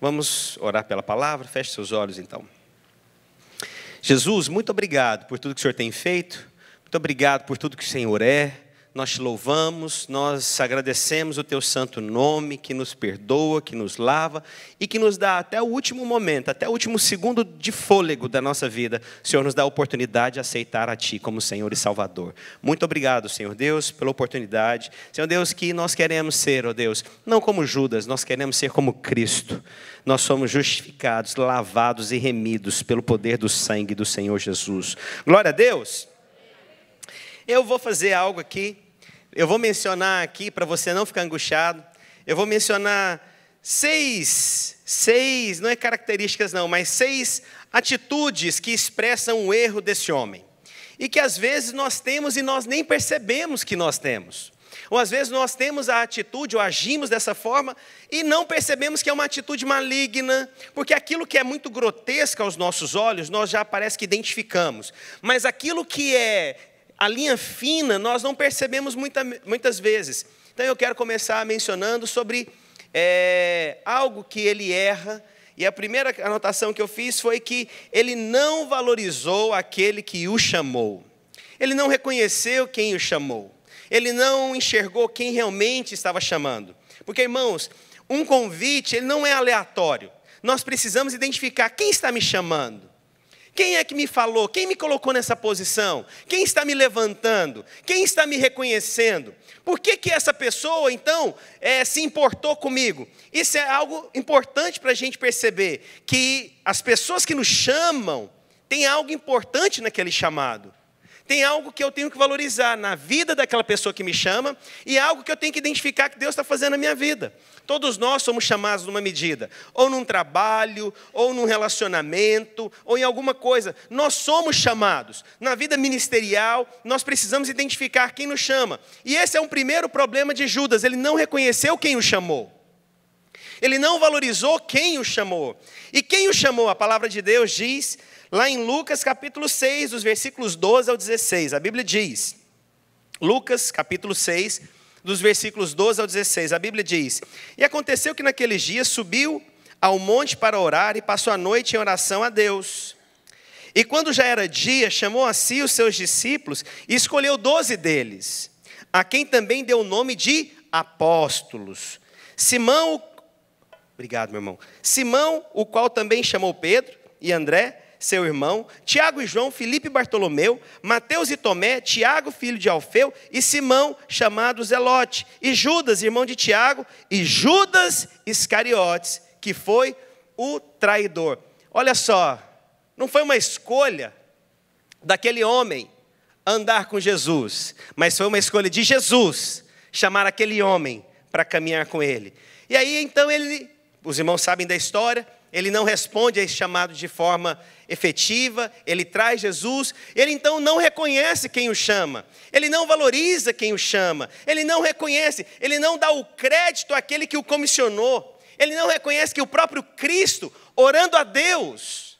Vamos orar pela palavra? Feche seus olhos então. Jesus, muito obrigado por tudo que o Senhor tem feito. Muito obrigado por tudo que o Senhor é. Nós te louvamos, nós agradecemos o teu santo nome, que nos perdoa, que nos lava e que nos dá até o último momento, até o último segundo de fôlego da nossa vida. O Senhor nos dá a oportunidade de aceitar a Ti como Senhor e Salvador. Muito obrigado, Senhor Deus, pela oportunidade. Senhor Deus, que nós queremos ser, ó Deus, não como Judas, nós queremos ser como Cristo. Nós somos justificados, lavados e remidos pelo poder do sangue do Senhor Jesus. Glória a Deus. Eu vou fazer algo aqui, eu vou mencionar aqui, para você não ficar angustiado, eu vou mencionar seis, não é características não, mas 6 atitudes que expressam o erro desse homem. E que às vezes nós temos e nós nem percebemos que nós temos. Ou às vezes nós temos a atitude, ou agimos dessa forma, e não percebemos que é uma atitude maligna, porque aquilo que é muito grotesco aos nossos olhos, nós já parece que identificamos. Mas aquilo que é a linha fina, nós não percebemos muitas vezes. Então eu quero começar mencionando sobre algo que ele erra. E a primeira anotação que eu fiz foi que ele não valorizou aquele que o chamou. Ele não reconheceu quem o chamou. Ele não enxergou quem realmente estava chamando. Porque, irmãos, um convite ele não é aleatório. Nós precisamos identificar quem está me chamando. Quem é que me falou? Quem me colocou nessa posição? Quem está me levantando? Quem está me reconhecendo? Por que essa pessoa, então, se importou comigo? Isso é algo importante para a gente perceber, que as pessoas que nos chamam, têm algo importante naquele chamado. Tem algo que eu tenho que valorizar na vida daquela pessoa que me chama e algo que eu tenho que identificar que Deus está fazendo na minha vida. Todos nós somos chamados numa medida, ou num trabalho, ou num relacionamento, ou em alguma coisa. Nós somos chamados. Na vida ministerial, nós precisamos identificar quem nos chama. E esse é um primeiro problema de Judas, ele não reconheceu quem o chamou. Ele não valorizou quem o chamou. E quem o chamou? A palavra de Deus diz, lá em Lucas capítulo 6, dos versículos 12 ao 16, a Bíblia diz, Lucas capítulo 6, dos versículos 12 ao 16, a Bíblia diz, e aconteceu que naqueles dias subiu ao monte para orar e passou a noite em oração a Deus. E quando já era dia, chamou a si os seus discípulos e escolheu 12 deles, a quem também deu o nome de apóstolos. Simão, obrigado meu irmão, Simão, o qual também chamou Pedro e André, seu irmão, Tiago e João, Filipe e Bartolomeu, Mateus e Tomé, Tiago, filho de Alfeu, e Simão, chamado Zelote, e Judas, irmão de Tiago, e Judas Iscariotes, que foi o traidor. Olha só, não foi uma escolha daquele homem andar com Jesus, mas foi uma escolha de Jesus chamar aquele homem para caminhar com ele. E aí então os irmãos sabem da história, ele não responde a esse chamado de forma efetiva, ele traz Jesus, ele então não reconhece quem o chama, ele não valoriza quem o chama, ele não reconhece, ele não dá o crédito àquele que o comissionou, ele não reconhece que o próprio Cristo, orando a Deus.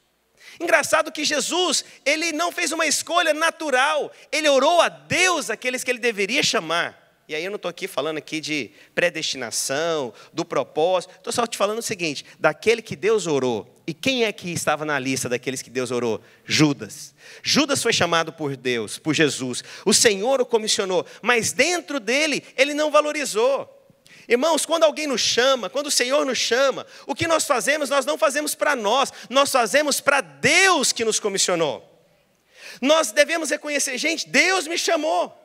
Engraçado que Jesus, ele não fez uma escolha natural, ele orou a Deus aqueles que ele deveria chamar. E aí eu não estou aqui falando aqui de predestinação, do propósito. Estou só te falando o seguinte, daquele que Deus orou. E quem é que estava na lista daqueles que Deus orou? Judas. Judas foi chamado por Deus, por Jesus. O Senhor o comissionou, mas dentro dele, ele não valorizou. Irmãos, quando alguém nos chama, quando o Senhor nos chama, o que nós fazemos, nós não fazemos para nós fazemos para Deus que nos comissionou. Nós devemos reconhecer, gente, Deus me chamou.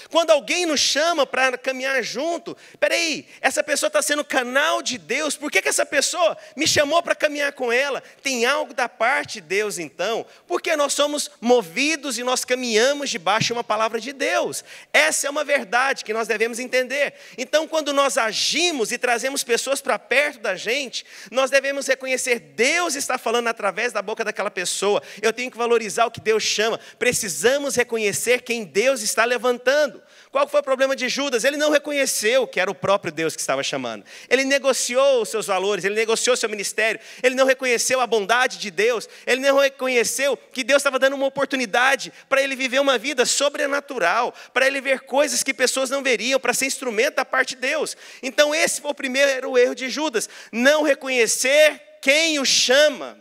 Quando alguém nos chama para caminhar junto, peraí, essa pessoa está sendo canal de Deus, por que essa pessoa me chamou para caminhar com ela? Tem algo da parte de Deus então, porque nós somos movidos e nós caminhamos debaixo de uma palavra de Deus. Essa é uma verdade que nós devemos entender. Então quando nós agimos e trazemos pessoas para perto da gente, nós devemos reconhecer, Deus está falando através da boca daquela pessoa, eu tenho que valorizar o que Deus chama, precisamos reconhecer quem Deus está levantando. Qual foi o problema de Judas? Ele não reconheceu que era o próprio Deus que estava chamando. Ele negociou os seus valores, ele negociou o seu ministério, ele não reconheceu a bondade de Deus, ele não reconheceu que Deus estava dando uma oportunidade para ele viver uma vida sobrenatural, para ele ver coisas que pessoas não veriam, para ser instrumento da parte de Deus. Então esse foi o primeiro erro de Judas, não reconhecer quem o chama.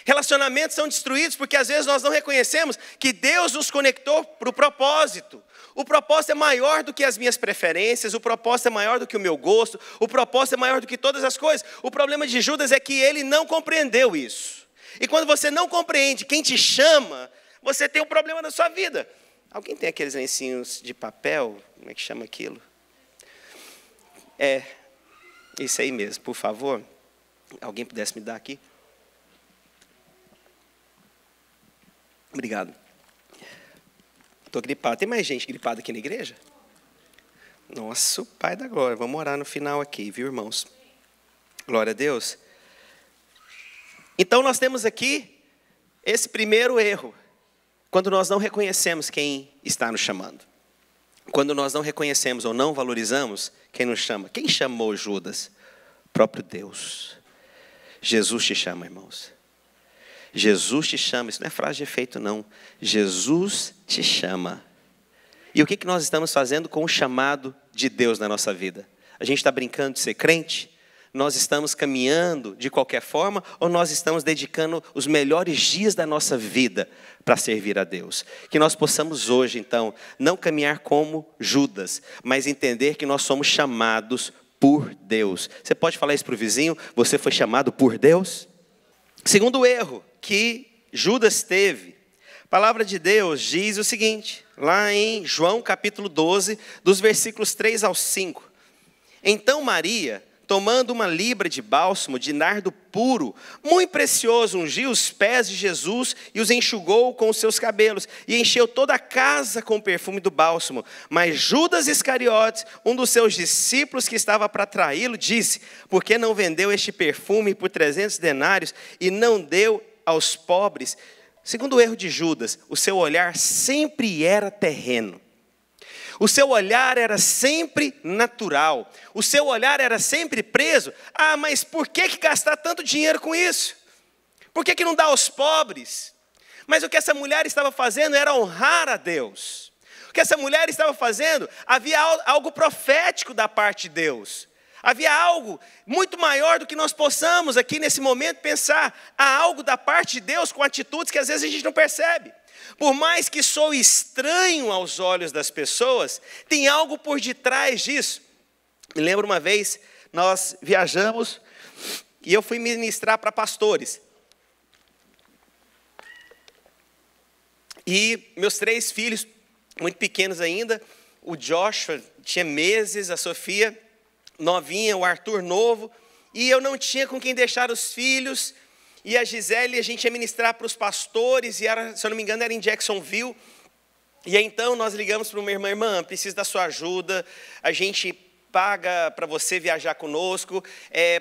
Relacionamentos são destruídos porque às vezes nós não reconhecemos que Deus nos conectou para o propósito. O propósito é maior do que as minhas preferências, o propósito é maior do que o meu gosto, o propósito é maior do que todas as coisas. O problema de Judas é que ele não compreendeu isso. E quando você não compreende quem te chama, você tem um problema na sua vida. Alguém tem aqueles lencinhos de papel? Como é que chama aquilo? É, isso aí mesmo, por favor. Alguém pudesse me dar aqui? Obrigado. Estou gripado. Tem mais gente gripada aqui na igreja? Nossa, Pai da glória. Vamos orar no final aqui, viu, irmãos? Glória a Deus. Então, nós temos aqui esse primeiro erro. Quando nós não reconhecemos quem está nos chamando. Quando nós não reconhecemos ou não valorizamos quem nos chama. Quem chamou Judas? O próprio Deus. Jesus te chama, irmãos. Jesus te chama. Isso não é frase de efeito, não. Jesus te chama. E o que nós estamos fazendo com o chamado de Deus na nossa vida? A gente está brincando de ser crente? Nós estamos caminhando de qualquer forma ou nós estamos dedicando os melhores dias da nossa vida para servir a Deus? Que nós possamos hoje, então, não caminhar como Judas, mas entender que nós somos chamados por Deus. Você pode falar isso para o vizinho? Você foi chamado por Deus? Segundo erro que Judas teve, a palavra de Deus diz o seguinte, lá em João capítulo 12, dos versículos 3 ao 5. Então Maria, tomando uma libra de bálsamo de nardo puro, muito precioso, ungiu os pés de Jesus e os enxugou com os seus cabelos, e encheu toda a casa com o perfume do bálsamo. Mas Judas Iscariotes, um dos seus discípulos que estava para traí-lo, disse, por que não vendeu este perfume por 300 denários e não deu aos pobres? Segundo o erro de Judas, o seu olhar sempre era terreno. O seu olhar era sempre natural. O seu olhar era sempre preso. Ah, mas por que gastar tanto dinheiro com isso? Por que não dá aos pobres? Mas o que essa mulher estava fazendo era honrar a Deus. O que essa mulher estava fazendo, havia algo profético da parte de Deus. Havia algo muito maior do que nós possamos aqui nesse momento pensar. Há algo da parte de Deus com atitudes que às vezes a gente não percebe. Por mais que sou estranho aos olhos das pessoas, tem algo por detrás disso. Me lembro uma vez, nós viajamos e eu fui ministrar para pastores. E meus 3 filhos, muito pequenos ainda, o Joshua tinha meses, a Sofia novinha, o Arthur novo, e eu não tinha com quem deixar os filhos. E a Gisele, a gente ia ministrar para os pastores, e era, se eu não me engano, era em Jacksonville. E aí, então, nós ligamos para uma irmã, preciso da sua ajuda, a gente paga para você viajar conosco,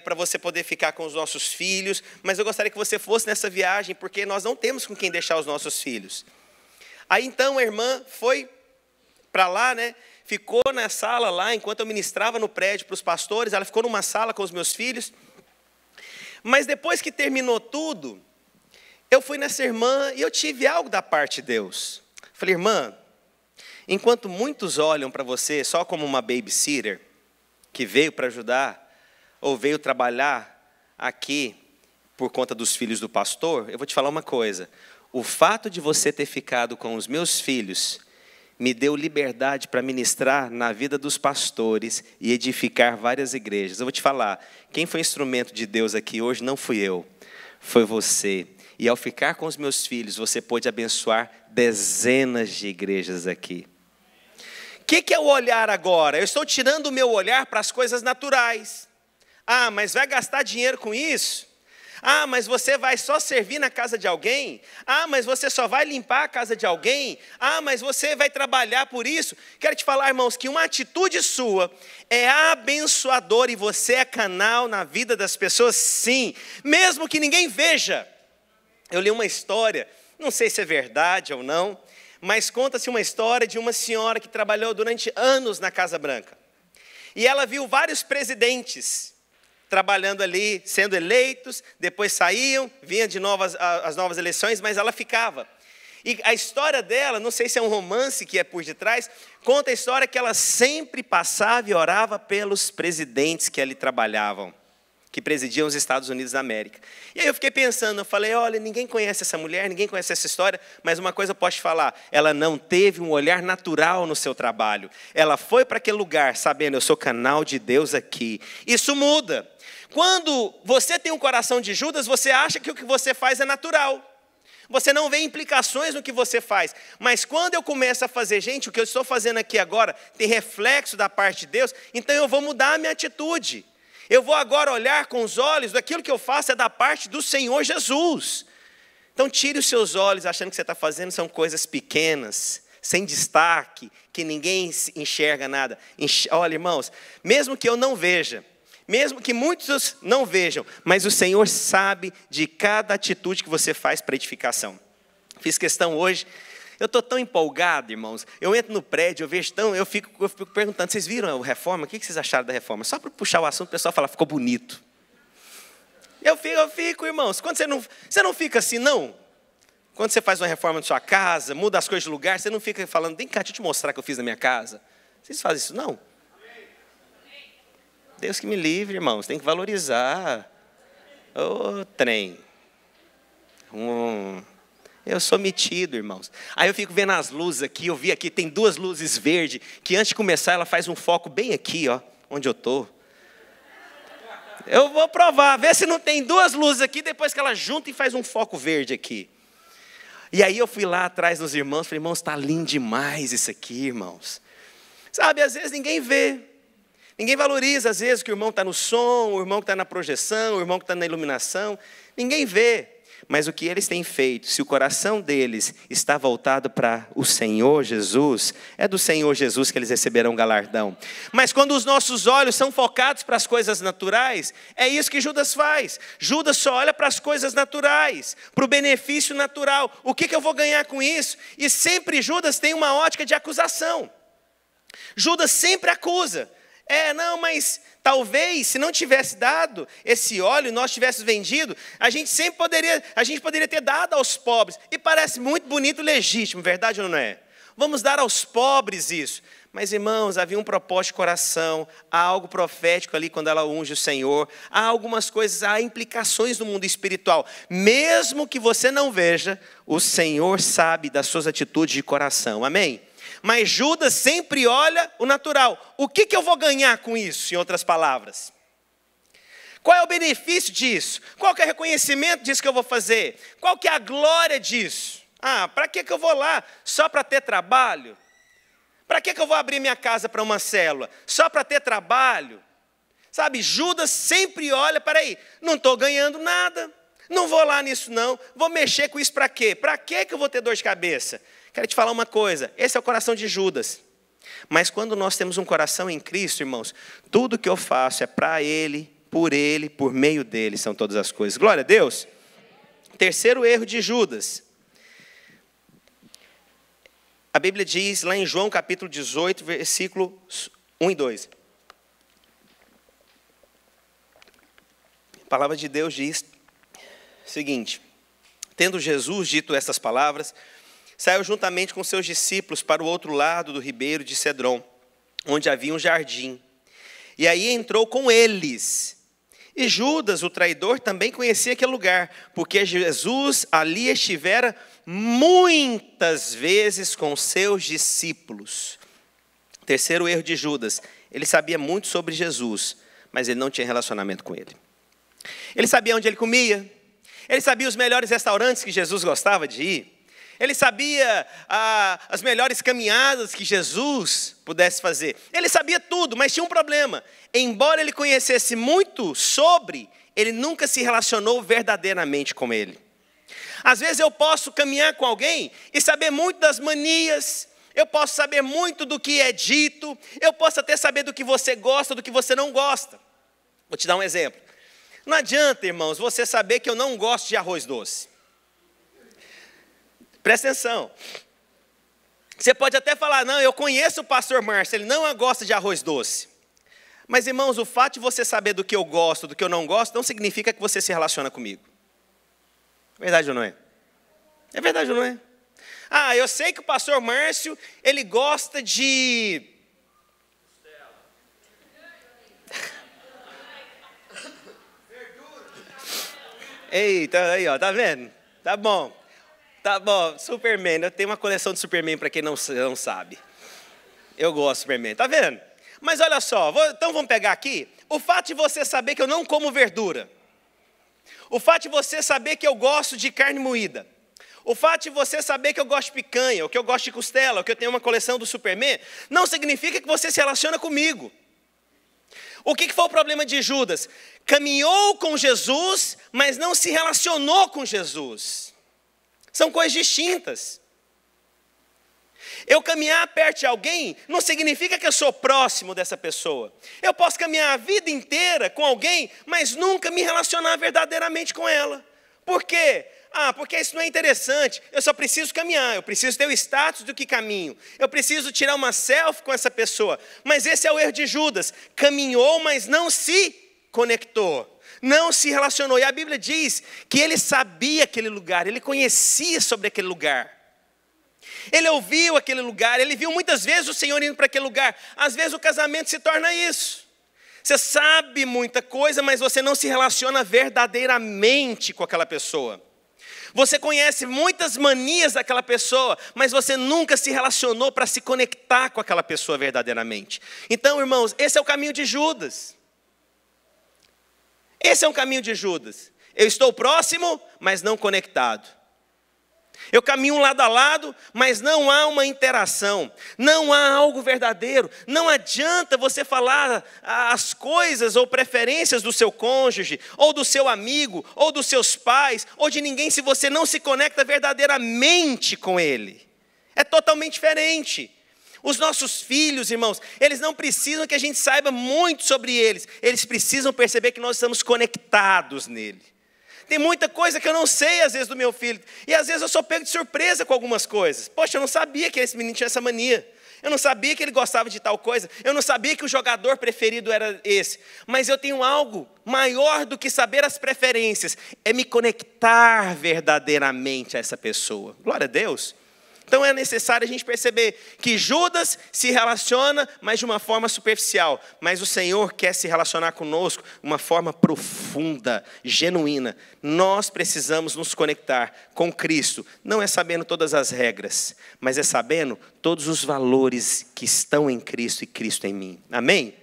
para você poder ficar com os nossos filhos, mas eu gostaria que você fosse nessa viagem, porque nós não temos com quem deixar os nossos filhos. Aí, então, a irmã foi para lá, né? Ficou na sala lá, enquanto eu ministrava no prédio para os pastores, ela ficou numa sala com os meus filhos. Mas depois que terminou tudo, eu fui nessa irmã e eu tive algo da parte de Deus. Falei, irmã, enquanto muitos olham para você só como uma babysitter, que veio para ajudar, ou veio trabalhar aqui por conta dos filhos do pastor, eu vou te falar uma coisa. O fato de você ter ficado com os meus filhos me deu liberdade para ministrar na vida dos pastores e edificar várias igrejas. Eu vou te falar, quem foi instrumento de Deus aqui hoje não fui eu, foi você. E ao ficar com os meus filhos, você pôde abençoar dezenas de igrejas aqui. O que é o olhar agora? Eu estou tirando o meu olhar para as coisas naturais. Ah, mas vai gastar dinheiro com isso? Ah, mas você vai só servir na casa de alguém? Ah, mas você só vai limpar a casa de alguém? Ah, mas você vai trabalhar por isso? Quero te falar, irmãos, que uma atitude sua é abençoadora e você é canal na vida das pessoas, sim, mesmo que ninguém veja. Eu li uma história, não sei se é verdade ou não, mas conta-se uma história de uma senhora que trabalhou durante anos na Casa Branca. E ela viu vários presidentes trabalhando ali, sendo eleitos, depois saíam, vinha de novas, as novas eleições, mas ela ficava. E a história dela, não sei se é um romance que é por detrás, conta a história que ela sempre passava e orava pelos presidentes que ali trabalhavam. que presidiam os Estados Unidos da América. E aí eu fiquei pensando, eu falei, olha, ninguém conhece essa mulher, ninguém conhece essa história, mas uma coisa eu posso te falar, ela não teve um olhar natural no seu trabalho. Ela foi para aquele lugar sabendo, eu sou canal de Deus aqui. Isso muda. Quando você tem um coração de Judas, você acha que o que você faz é natural. Você não vê implicações no que você faz. Mas quando eu começo a fazer, gente, o que eu estou fazendo aqui agora tem reflexo da parte de Deus, então eu vou mudar a minha atitude. Eu vou agora olhar com os olhos daquilo que eu faço é da parte do Senhor Jesus. Então tire os seus olhos achando que você está fazendo são coisas pequenas, sem destaque, que ninguém enxerga nada. Olha, irmãos, mesmo que eu não veja, mesmo que muitos não vejam, mas o Senhor sabe de cada atitude que você faz para edificação. Fiz questão hoje, eu estou tão empolgado, irmãos, eu entro no prédio, eu fico perguntando, vocês viram a reforma? O que vocês acharam da reforma? Só para puxar o assunto, o pessoal fala, ficou bonito. Eu fico, irmãos, quando você não fica assim, não? Quando você faz uma reforma na sua casa, muda as coisas de lugar, você não fica falando, vem cá, deixa eu te mostrar o que eu fiz na minha casa. Vocês fazem isso, não? Deus que me livre, irmãos, tem que valorizar. Ô, trem. Eu sou metido, irmãos. Aí eu fico vendo as luzes aqui, eu vi aqui, tem 2 luzes verdes, que antes de começar ela faz um foco bem aqui, ó, onde eu estou. Eu vou provar, ver se não tem 2 luzes aqui, depois que ela junta e faz um foco verde aqui. E aí eu fui lá atrás dos irmãos, falei, irmãos, está lindo demais isso aqui, irmãos. Sabe, às vezes ninguém vê. Ninguém valoriza, às vezes, que o irmão está no som, o irmão que está na projeção, o irmão que está na iluminação. Ninguém vê. Mas o que eles têm feito, se o coração deles está voltado para o Senhor Jesus, é do Senhor Jesus que eles receberão galardão. Mas quando os nossos olhos são focados para as coisas naturais, é isso que Judas faz. Judas só olha para as coisas naturais, para o benefício natural. O que eu vou ganhar com isso? E sempre Judas tem uma ótica de acusação. Judas sempre acusa. Não, mas talvez se não tivesse dado esse óleo, nós tivéssemos vendido, a gente poderia ter dado aos pobres. E parece muito bonito e legítimo, verdade ou não é? Vamos dar aos pobres isso. Mas, irmãos, havia um propósito de coração, há algo profético ali quando ela unge o Senhor, há algumas coisas, há implicações no mundo espiritual. Mesmo que você não veja, o Senhor sabe das suas atitudes de coração, amém? Mas Judas sempre olha o natural. O que eu vou ganhar com isso, em outras palavras? Qual é o benefício disso? Qual que é o reconhecimento disso que eu vou fazer? Qual que é a glória disso? Para que eu vou lá? Só para ter trabalho? Para que eu vou abrir minha casa para uma célula? Só para ter trabalho? Sabe, Judas sempre olha, peraí, não estou ganhando nada. Não vou lá nisso não. Vou mexer com isso para quê? Para que eu vou ter dor de cabeça? Quero te falar uma coisa, esse é o coração de Judas. Mas quando nós temos um coração em Cristo, irmãos, tudo que eu faço é para Ele, por meio dEle, são todas as coisas. Glória a Deus. Terceiro erro de Judas. A Bíblia diz lá em João capítulo 18, versículos 1 e 2. A palavra de Deus diz o seguinte: tendo Jesus dito estas palavras, saiu juntamente com seus discípulos para o outro lado do ribeiro de Cedron, onde havia um jardim. E aí entrou com eles. E Judas, o traidor, também conhecia aquele lugar, porque Jesus ali estivera muitas vezes com seus discípulos. Terceiro erro de Judas, ele sabia muito sobre Jesus, mas ele não tinha relacionamento com ele. Ele sabia onde ele comia, ele sabia os melhores restaurantes que Jesus gostava de ir, ele sabia as melhores caminhadas que Jesus pudesse fazer. Ele sabia tudo, mas tinha um problema. Embora ele conhecesse muito sobre, ele nunca se relacionou verdadeiramente com ele. Às vezes eu posso caminhar com alguém e saber muito das manias, eu posso saber muito do que é dito, eu posso até saber do que você gosta, do que você não gosta. Vou te dar um exemplo. Não adianta, irmãos, você saber que eu não gosto de arroz doce. Presta atenção. Você pode até falar, não, eu conheço o pastor Márcio, ele não gosta de arroz doce. Mas, irmãos, o fato de você saber do que eu gosto, do que eu não gosto, não significa que você se relaciona comigo. É verdade ou não é? É verdade ou não é? Eu sei que o pastor Márcio, ele gosta de... Eita, aí, ó, tá vendo? Tá bom. Tá bom, Superman. Eu tenho uma coleção de Superman para quem não sabe. Eu gosto de Superman, tá vendo? Mas olha só, então vamos pegar aqui. O fato de você saber que eu não como verdura. O fato de você saber que eu gosto de carne moída. O fato de você saber que eu gosto de picanha, ou que eu gosto de costela, ou que eu tenho uma coleção do Superman, não significa que você se relaciona comigo. O que foi o problema de Judas? Caminhou com Jesus, mas não se relacionou com Jesus. São coisas distintas. Eu caminhar perto de alguém não significa que eu sou próximo dessa pessoa. Eu posso caminhar a vida inteira com alguém, mas nunca me relacionar verdadeiramente com ela. Por quê? Porque isso não é interessante. Eu só preciso caminhar, eu preciso ter o status do que caminho. Eu preciso tirar uma selfie com essa pessoa. Mas esse é o erro de Judas. Caminhou, mas não se conectou. Não se relacionou. E a Bíblia diz que ele sabia aquele lugar, ele conhecia sobre aquele lugar. Ele ouviu aquele lugar, ele viu muitas vezes o Senhor indo para aquele lugar. Às vezes o casamento se torna isso. Você sabe muita coisa, mas você não se relaciona verdadeiramente com aquela pessoa. Você conhece muitas manias daquela pessoa, mas você nunca se relacionou para se conectar com aquela pessoa verdadeiramente. Então, irmãos, esse é o caminho de Judas. Esse é um caminho de Judas. Eu estou próximo, mas não conectado. Eu caminho lado a lado, mas não há uma interação. Não há algo verdadeiro. Não adianta você falar as coisas ou preferências do seu cônjuge, ou do seu amigo, ou dos seus pais, ou de ninguém, se você não se conecta verdadeiramente com ele. É totalmente diferente. Os nossos filhos, irmãos, eles não precisam que a gente saiba muito sobre eles. Eles precisam perceber que nós estamos conectados nele. Tem muita coisa que eu não sei, às vezes, do meu filho. E, às vezes, eu sou pego de surpresa com algumas coisas. Poxa, eu não sabia que esse menino tinha essa mania. Eu não sabia que ele gostava de tal coisa. Eu não sabia que o jogador preferido era esse. Mas eu tenho algo maior do que saber as preferências. É me conectar verdadeiramente a essa pessoa. Glória a Deus. Então é necessário a gente perceber que Judas se relaciona, mas de uma forma superficial. Mas o Senhor quer se relacionar conosco de uma forma profunda, genuína. Nós precisamos nos conectar com Cristo. Não é sabendo todas as regras, mas é sabendo todos os valores que estão em Cristo e Cristo em mim. Amém?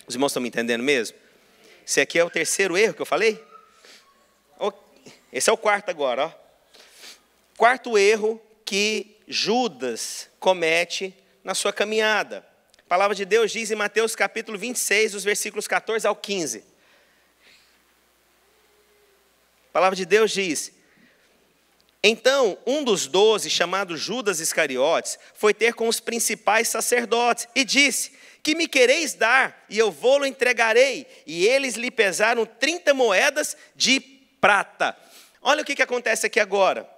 Os irmãos estão me entendendo mesmo? Esse aqui é o terceiro erro que eu falei? Esse é o quarto agora. Ó. Quarto erro que Judas comete na sua caminhada. A palavra de Deus diz em Mateus capítulo 26, os versículos 14 ao 15. A palavra de Deus diz: então, um dos 12, chamado Judas Iscariotes, foi ter com os principais sacerdotes e disse: que me quereis dar, e eu vou-lo entregarei. E eles lhe pesaram 30 moedas de prata. Olha o que acontece aqui agora.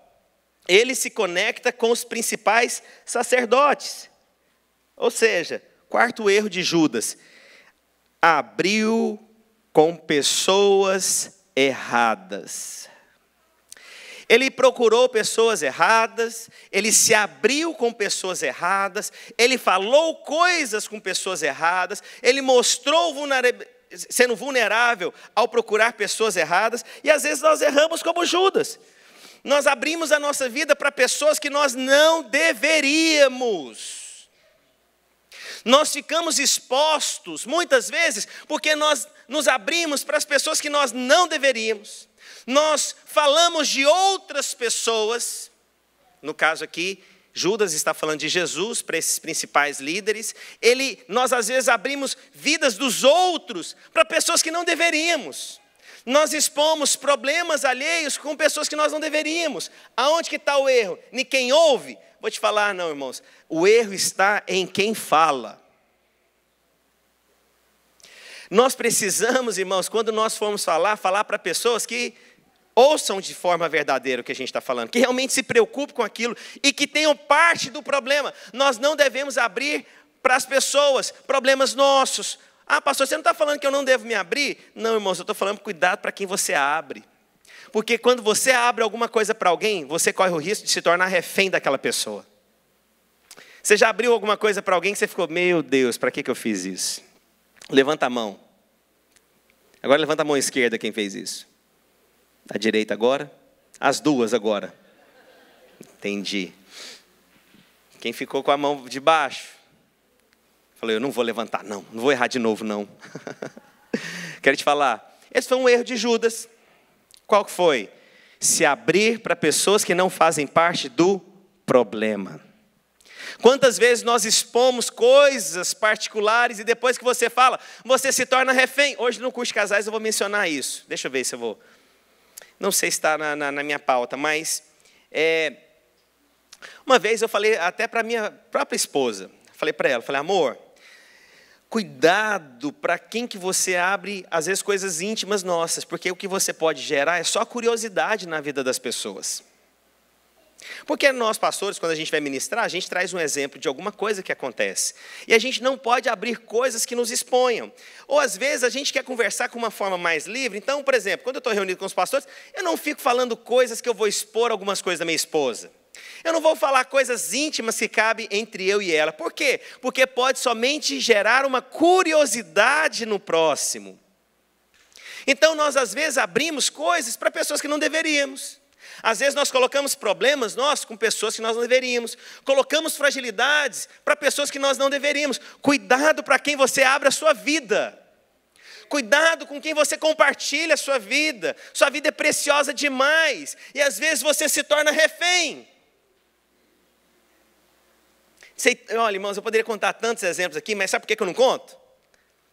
Ele se conecta com os principais sacerdotes. Ou seja, quarto erro de Judas: abriu com pessoas erradas. Ele procurou pessoas erradas, ele se abriu com pessoas erradas, ele falou coisas com pessoas erradas, ele mostrou sendo vulnerável ao procurar pessoas erradas, e às vezes nós erramos como Judas. Nós abrimos a nossa vida para pessoas que nós não deveríamos. Nós ficamos expostos, muitas vezes, porque nós nos abrimos para as pessoas que nós não deveríamos. Nós falamos de outras pessoas. No caso aqui, Judas está falando de Jesus para esses principais líderes. Nós às vezes abrimos vidas dos outros para pessoas que não deveríamos. Nós expomos problemas alheios com pessoas que nós não deveríamos. Aonde que está o erro? Em quem ouve? Vou te falar, não, irmãos. O erro está em quem fala. Nós precisamos, irmãos, quando nós formos falar para pessoas que ouçam de forma verdadeira o que a gente está falando, que realmente se preocupem com aquilo e que tenham parte do problema. Nós não devemos abrir para as pessoas problemas nossos. Pastor, você não está falando que eu não devo me abrir? Não, irmãos, eu estou falando cuidado para quem você abre. Porque quando você abre alguma coisa para alguém, você corre o risco de se tornar refém daquela pessoa. Você já abriu alguma coisa para alguém que você ficou: meu Deus, para que eu fiz isso? Levanta a mão. Agora levanta a mão esquerda quem fez isso. A direita agora? As duas agora. Entendi. Quem ficou com a mão de baixo? Falei, eu não vou levantar, não vou errar de novo, não. Quero te falar, esse foi um erro de Judas. Qual que foi? Se abrir para pessoas que não fazem parte do problema. Quantas vezes nós expomos coisas particulares e depois que você fala, você se torna refém. Hoje no curso de casais eu vou mencionar isso. Deixa eu ver se eu vou. Não sei se está na minha pauta, mas uma vez eu falei até para minha própria esposa. Falei para ela, amor, cuidado para quem que você abre, às vezes, coisas íntimas nossas, porque o que você pode gerar é só curiosidade na vida das pessoas. Porque nós, pastores, quando a gente vai ministrar, a gente traz um exemplo de alguma coisa que acontece. E a gente não pode abrir coisas que nos exponham. Ou, às vezes, a gente quer conversar com uma forma mais livre. Então, por exemplo, quando eu estou reunido com os pastores, eu não fico falando coisas que eu vou expor algumas coisas da minha esposa. Eu não vou falar coisas íntimas que cabem entre eu e ela. Por quê? Porque pode somente gerar uma curiosidade no próximo. Então, nós, às vezes, abrimos coisas para pessoas que não deveríamos. Às vezes nós colocamos problemas nossos com pessoas que nós não deveríamos. Colocamos fragilidades para pessoas que nós não deveríamos. Cuidado para quem você abre a sua vida. Cuidado com quem você compartilha a sua vida. Sua vida é preciosa demais. E às vezes você se torna refém. Olha, irmãos, eu poderia contar tantos exemplos aqui, mas sabe por que eu não conto?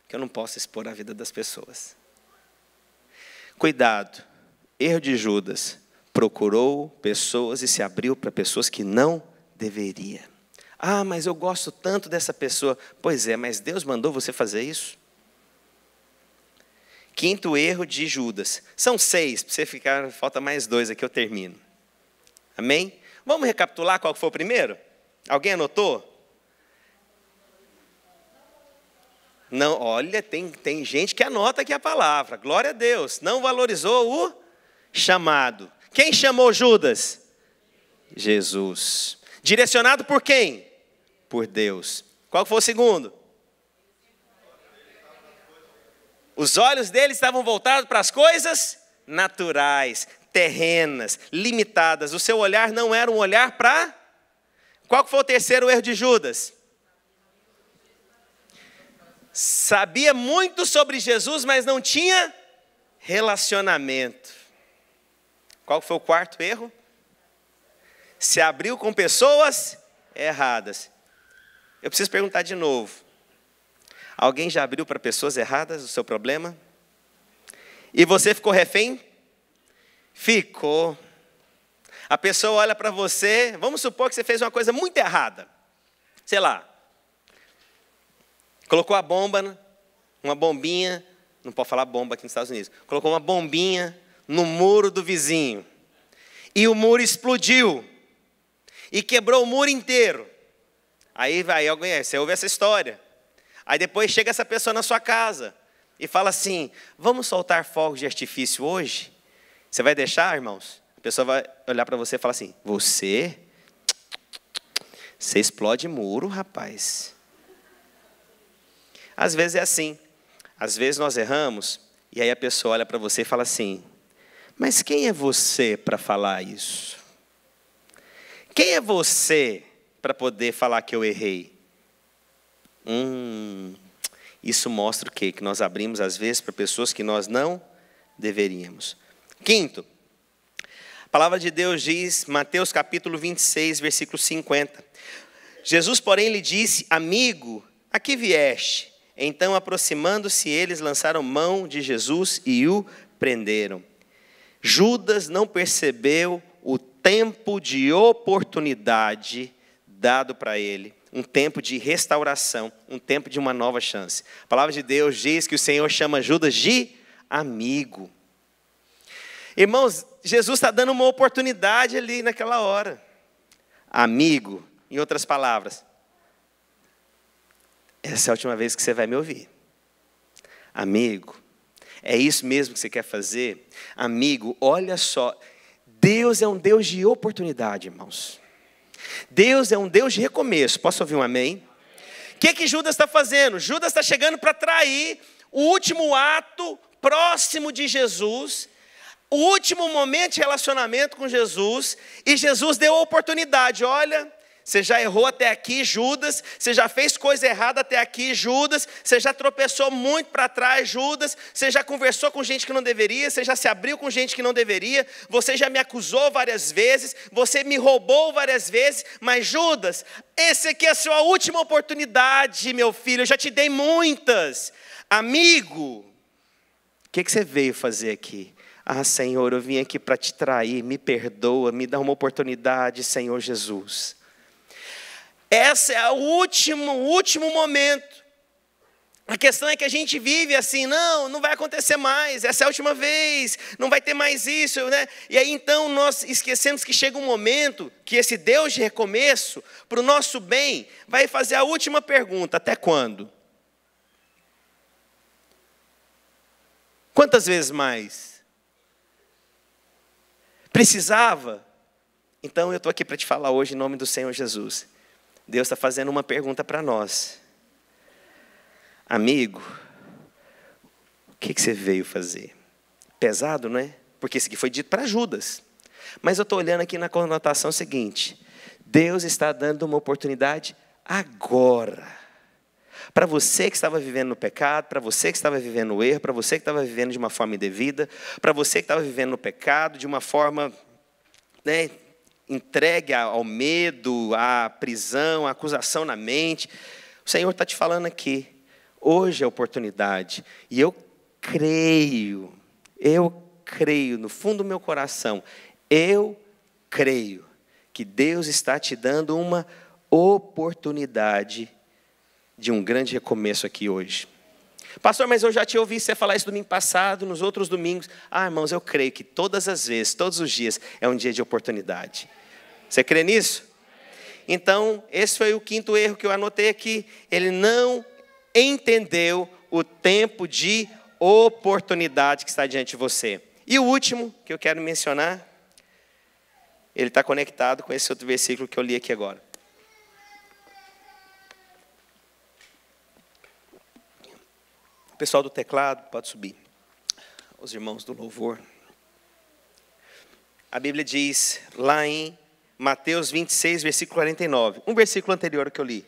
Porque eu não posso expor a vida das pessoas. Cuidado. Erro de Judas. Procurou pessoas e se abriu para pessoas que não deveria. Ah, mas eu gosto tanto dessa pessoa. Pois é, mas Deus mandou você fazer isso? Quinto erro de Judas. São 6, para você ficar, falta mais 2 aqui, eu termino. Amém? Vamos recapitular qual foi o primeiro? Alguém anotou? Não, olha, tem gente que anota aqui a palavra. Glória a Deus. Não valorizou o chamado. Quem chamou Judas? Jesus. Direcionado por quem? Por Deus. Qual foi o segundo? Os olhos dele estavam voltados para as coisas naturais, terrenas, limitadas. O seu olhar não era um olhar para... Qual foi o terceiro erro de Judas? Sabia muito sobre Jesus, mas não tinha relacionamento. Qual foi o quarto erro? Se abriu com pessoas erradas. Eu preciso perguntar de novo. Alguém já abriu para pessoas erradas o seu problema? E você ficou refém? Ficou. A pessoa olha para você, vamos supor que você fez uma coisa muito errada. Sei lá. Colocou a bomba, uma bombinha, não pode falar bomba aqui nos Estados Unidos. Colocou uma bombinha no muro do vizinho. E o muro explodiu. E quebrou o muro inteiro. Aí você ouve essa história. Aí depois chega essa pessoa na sua casa e fala assim, vamos soltar fogos de artifício hoje? Você vai deixar, irmãos? A pessoa vai olhar para você e falar assim, você explode muro, rapaz. Às vezes é assim. Às vezes nós erramos e aí a pessoa olha para você e fala assim, mas quem é você para falar isso? Quem é você para poder falar que eu errei? Isso mostra o quê? Que nós abrimos, às vezes, para pessoas que nós não deveríamos. Quinto, a palavra de Deus diz, Mateus capítulo 26, versículo 50. Jesus, porém, lhe disse, amigo, a que vieste? Então, aproximando-se, eles lançaram mão de Jesus e o prenderam. Judas não percebeu o tempo de oportunidade dado para ele, um tempo de restauração, um tempo de uma nova chance. A palavra de Deus diz que o Senhor chama Judas de amigo. Irmãos, Jesus está dando uma oportunidade ali naquela hora. Amigo, em outras palavras, essa é a última vez que você vai me ouvir. Amigo, é isso mesmo que você quer fazer? Amigo, olha só, Deus é um Deus de oportunidade, irmãos. Deus é um Deus de recomeço. Posso ouvir um amém? O que Judas está fazendo? Judas está chegando para trair o último ato próximo de Jesus, o último momento de relacionamento com Jesus, e Jesus deu a oportunidade. Olha, você já errou até aqui, Judas. Você já fez coisa errada até aqui, Judas. Você já tropeçou muito para trás, Judas. Você já conversou com gente que não deveria. Você já se abriu com gente que não deveria. Você já me acusou várias vezes. Você me roubou várias vezes. Mas Judas, essa aqui é a sua última oportunidade, meu filho. Eu já te dei muitas. Amigo, o que você veio fazer aqui? Ah, Senhor, eu vim aqui para te trair. Me perdoa, me dá uma oportunidade, Senhor Jesus. Esse é o último momento. A questão é que a gente vive assim, não vai acontecer mais, essa é a última vez, não vai ter mais isso, né? E aí então nós esquecemos que chega um momento que esse Deus de recomeço, para o nosso bem, vai fazer a última pergunta: até quando? Quantas vezes mais? Precisava? Então eu estou aqui para te falar hoje em nome do Senhor Jesus. Deus está fazendo uma pergunta para nós. Amigo, o que você veio fazer? Pesado, não é? Porque isso aqui foi dito para Judas. Mas eu estou olhando aqui na conotação seguinte. Deus está dando uma oportunidade agora. Para você que estava vivendo no pecado, para você que estava vivendo no erro, para você que estava vivendo de uma forma indevida, para você que estava vivendo no pecado de uma forma, né, entregue ao medo, à prisão, à acusação na mente. O Senhor está te falando aqui. Hoje é a oportunidade. E eu creio no fundo do meu coração, eu creio que Deus está te dando uma oportunidade de um grande recomeço aqui hoje. Pastor, mas eu já te ouvi você falar isso domingo passado, nos outros domingos. Ah, irmãos, eu creio que todas as vezes, todos os dias, é um dia de oportunidade. Você crê nisso? Então, esse foi o quinto erro que eu anotei aqui. Ele não entendeu o tempo de oportunidade que está diante de você. E o último que eu quero mencionar, ele está conectado com esse outro versículo que eu li aqui agora. O pessoal do teclado pode subir. Os irmãos do louvor. A Bíblia diz lá em Mateus 26, versículo 49. Um versículo anterior que eu li.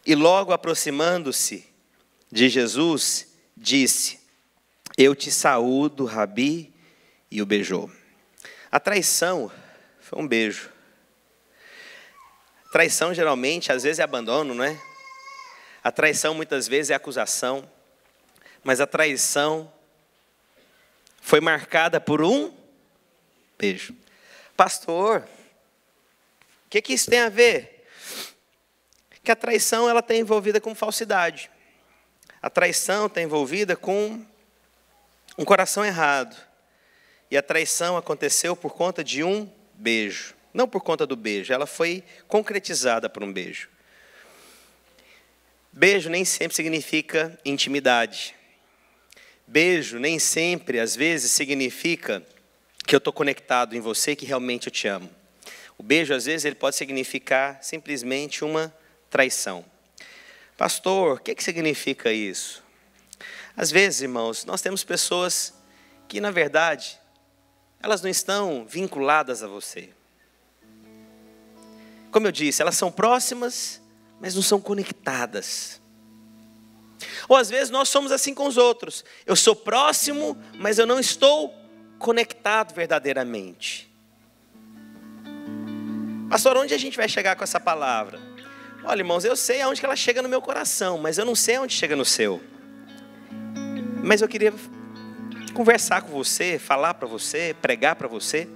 E logo aproximando-se de Jesus, disse: eu te saúdo, Rabi, e o beijou. A traição foi um beijo. Traição geralmente, às vezes é abandono, não é? A traição muitas vezes é acusação. Mas a traição foi marcada por um beijo. Pastor, o que isso tem a ver? Que a traição ela está envolvida com falsidade. A traição está envolvida com um coração errado. E a traição aconteceu por conta de um beijo. Não por conta do beijo, ela foi concretizada por um beijo. Beijo nem sempre significa intimidade. Beijo nem sempre, às vezes, significa que eu estou conectado em você, que realmente eu te amo. O beijo, às vezes, ele pode significar simplesmente uma traição. Pastor, o que significa isso? Às vezes, irmãos, nós temos pessoas que, na verdade, elas não estão vinculadas a você. Como eu disse, elas são próximas, mas não são conectadas. Ou às vezes nós somos assim com os outros. Eu sou próximo, mas eu não estou conectado verdadeiramente. Pastor, onde a gente vai chegar com essa palavra? Olha, irmãos, eu sei aonde que ela chega no meu coração, mas eu não sei aonde chega no seu. Mas eu queria conversar com você, falar para você, pregar para você,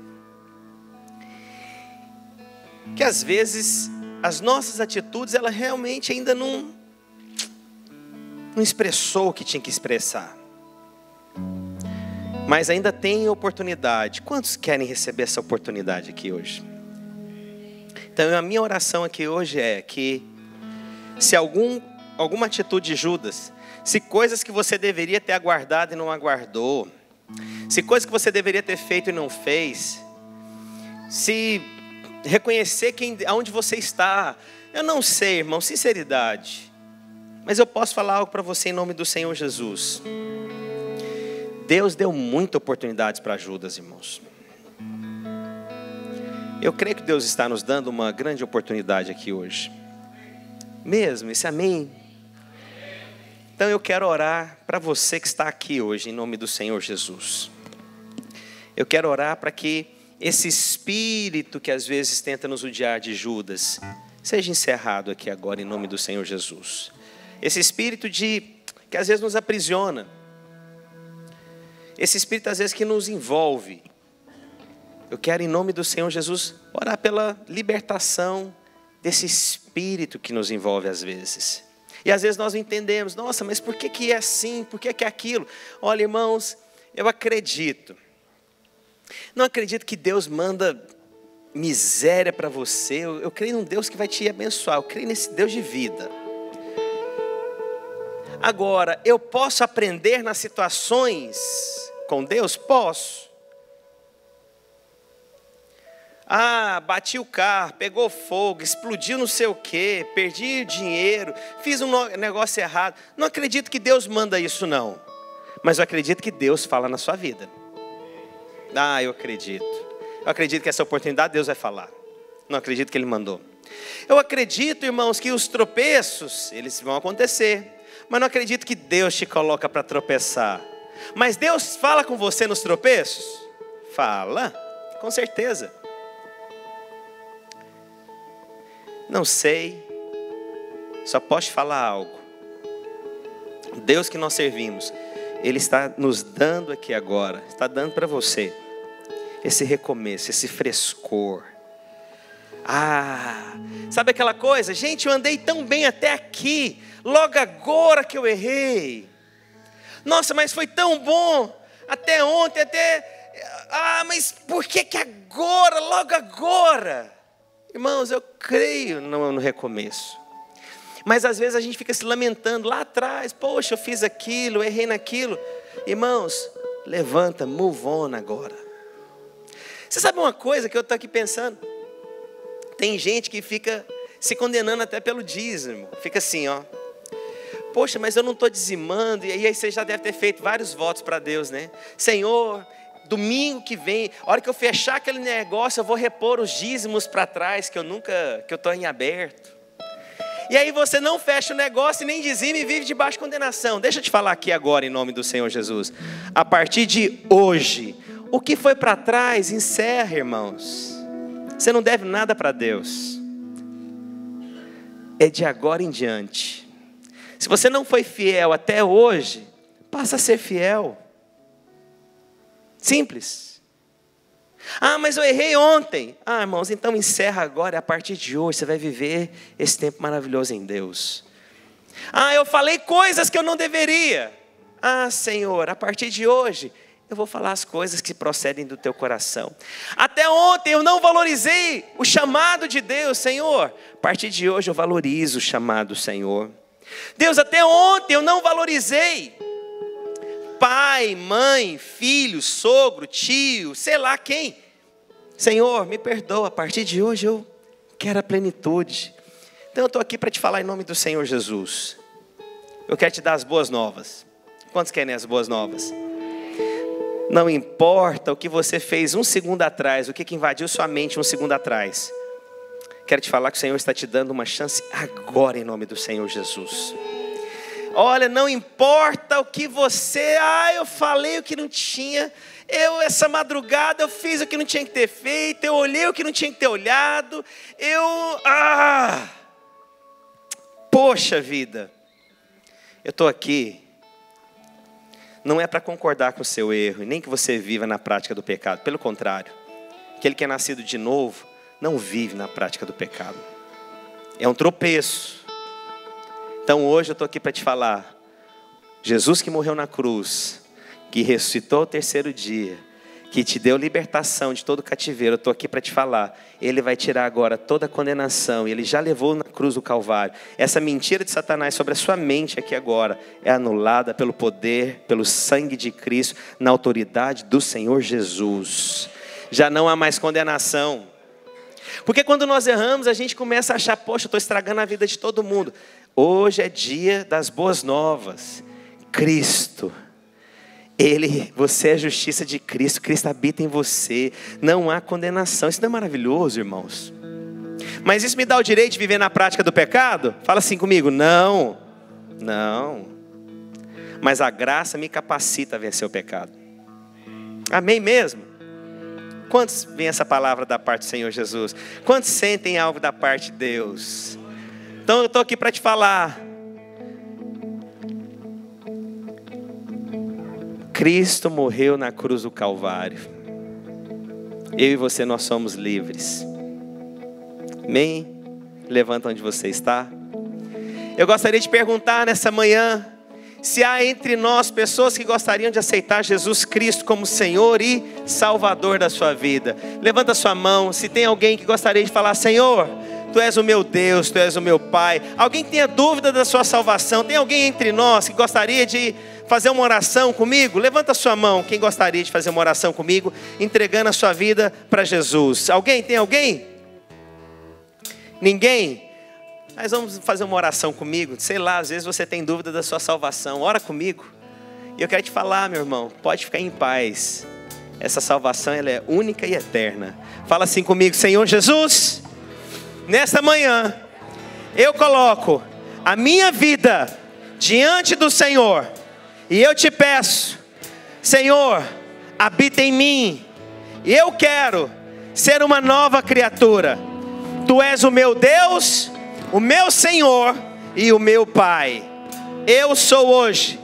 que às vezes as nossas atitudes, ela realmente ainda não expressou o que tinha que expressar. Mas ainda tem oportunidade. Quantos querem receber essa oportunidade aqui hoje? Então a minha oração aqui hoje é que se alguma atitude de Judas, se coisas que você deveria ter aguardado e não aguardou, se coisas que você deveria ter feito e não fez, se reconhecer aonde você está, eu não sei, irmão, sinceridade, Mas eu posso falar algo para você em nome do Senhor Jesus. Deus deu muitas oportunidades para Judas, irmãos. Eu creio que Deus está nos dando uma grande oportunidade aqui hoje. Mesmo, esse amém. Então eu quero orar para você que está aqui hoje, em nome do Senhor Jesus. Eu quero orar para que esse espírito que às vezes tenta nos odiar de Judas, seja encerrado aqui agora em nome do Senhor Jesus. Esse espírito que às vezes nos aprisiona. Esse espírito às vezes que nos envolve. Eu quero em nome do Senhor Jesus orar pela libertação desse espírito que nos envolve às vezes. E às vezes nós não entendemos, nossa, mas por que é assim? Por que é aquilo? Olha, irmãos, eu acredito. Não acredito que Deus manda miséria para você. Eu creio num Deus que vai te abençoar. Eu creio nesse Deus de vida. Agora, eu posso aprender nas situações com Deus? Posso. Bati o carro, pegou fogo, explodiu não sei o quê, perdi dinheiro, fiz um negócio errado. Não acredito que Deus manda isso não. Mas eu acredito que Deus fala na sua vida. Eu acredito. Eu acredito que essa oportunidade Deus vai falar. Não acredito que Ele mandou. Eu acredito, irmãos, que os tropeços, eles vão acontecer. Mas não acredito que Deus te coloca para tropeçar. Mas Deus fala com você nos tropeços? Fala, com certeza. Não sei, só posso te falar algo. O Deus que nós servimos, Ele está nos dando aqui agora, está dando para você esse recomeço, esse frescor. Sabe aquela coisa? Gente, eu andei tão bem até aqui, logo agora que eu errei. Nossa, mas foi tão bom, até ontem, mas por que agora, logo agora? Irmãos, eu creio no recomeço. Mas às vezes a gente fica se lamentando lá atrás. Poxa, eu fiz aquilo, eu errei naquilo. Irmãos, levanta, move on agora. Você sabe uma coisa que eu estou aqui pensando? Tem gente que fica se condenando até pelo dízimo. Fica assim, poxa, mas eu não estou dizimando. E aí você já deve ter feito vários votos para Deus, né? Senhor, domingo que vem, a hora que eu fechar aquele negócio, eu vou repor os dízimos para trás, que eu estou em aberto. E aí você não fecha o negócio e nem dizima e vive debaixo de condenação. Deixa eu te falar aqui agora em nome do Senhor Jesus. A partir de hoje, o que foi para trás, encerra, irmãos. Você não deve nada para Deus. É de agora em diante. Se você não foi fiel até hoje, passa a ser fiel. Simples. Mas eu errei ontem. Irmãos, então encerra agora. A partir de hoje você vai viver esse tempo maravilhoso em Deus. Eu falei coisas que eu não deveria. Senhor, a partir de hoje eu vou falar as coisas que procedem do teu coração. Até ontem eu não valorizei o chamado de Deus. Senhor, a partir de hoje eu valorizo o chamado do Senhor. Deus, até ontem eu não valorizei pai, mãe, filho, sogro, tio, sei lá quem. Senhor, me perdoa, a partir de hoje eu quero a plenitude. Então eu estou aqui para te falar em nome do Senhor Jesus. Eu quero te dar as boas novas. Quantos querem as boas novas? Não importa o que você fez um segundo atrás, o que invadiu sua mente um segundo atrás. Quero te falar que o Senhor está te dando uma chance agora em nome do Senhor Jesus. Olha, não importa o que você... eu falei o que não tinha. Essa madrugada, eu fiz o que não tinha que ter feito. Eu olhei o que não tinha que ter olhado. Poxa vida. Eu estou aqui. Não é para concordar com o seu erro. E nem que você viva na prática do pecado. Pelo contrário. Aquele que é nascido de novo, não vive na prática do pecado. É um tropeço. Então hoje eu estou aqui para te falar, Jesus que morreu na cruz, que ressuscitou ao terceiro dia, que te deu libertação de todo cativeiro, eu estou aqui para te falar, Ele vai tirar agora toda a condenação, Ele já levou na cruz do Calvário. Essa mentira de Satanás sobre a sua mente aqui agora, é anulada pelo poder, pelo sangue de Cristo, na autoridade do Senhor Jesus. Já não há mais condenação. Porque quando nós erramos, a gente começa a achar, poxa, eu estou estragando a vida de todo mundo. Hoje é dia das boas novas. Cristo, você é a justiça de Cristo. Cristo habita em você. Não há condenação. Isso não é maravilhoso, irmãos? Mas isso me dá o direito de viver na prática do pecado? Fala assim comigo: não. Não. Mas a graça me capacita a vencer o pecado. Amém mesmo? Quantos vêm essa palavra da parte do Senhor Jesus? Quantos sentem algo da parte de Deus? Então eu estou aqui para te falar. Cristo morreu na cruz do Calvário. Eu e você, nós somos livres. Amém? Levanta onde você está. Eu gostaria de perguntar nessa manhã, se há entre nós pessoas que gostariam de aceitar Jesus Cristo como Senhor e Salvador da sua vida. Levanta a sua mão. Se tem alguém que gostaria de falar: Senhor, Tu és o meu Deus, Tu és o meu Pai. Alguém que tenha dúvida da sua salvação? Tem alguém entre nós que gostaria de fazer uma oração comigo? Levanta a sua mão. Quem gostaria de fazer uma oração comigo, entregando a sua vida para Jesus? Alguém? Tem alguém? Ninguém? Mas vamos fazer uma oração comigo. Sei lá, às vezes você tem dúvida da sua salvação. Ora comigo. E eu quero te falar, meu irmão, pode ficar em paz. Essa salvação, ela é única e eterna. Fala assim comigo: Senhor Jesus, nesta manhã eu coloco a minha vida diante do Senhor. E eu te peço, Senhor, habita em mim. E eu quero ser uma nova criatura. Tu és o meu Deus, o meu Senhor e o meu Pai. Eu sou hoje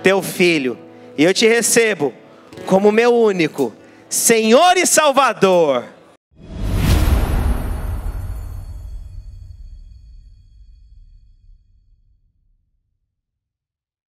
teu filho, e eu te recebo como meu único Senhor e Salvador.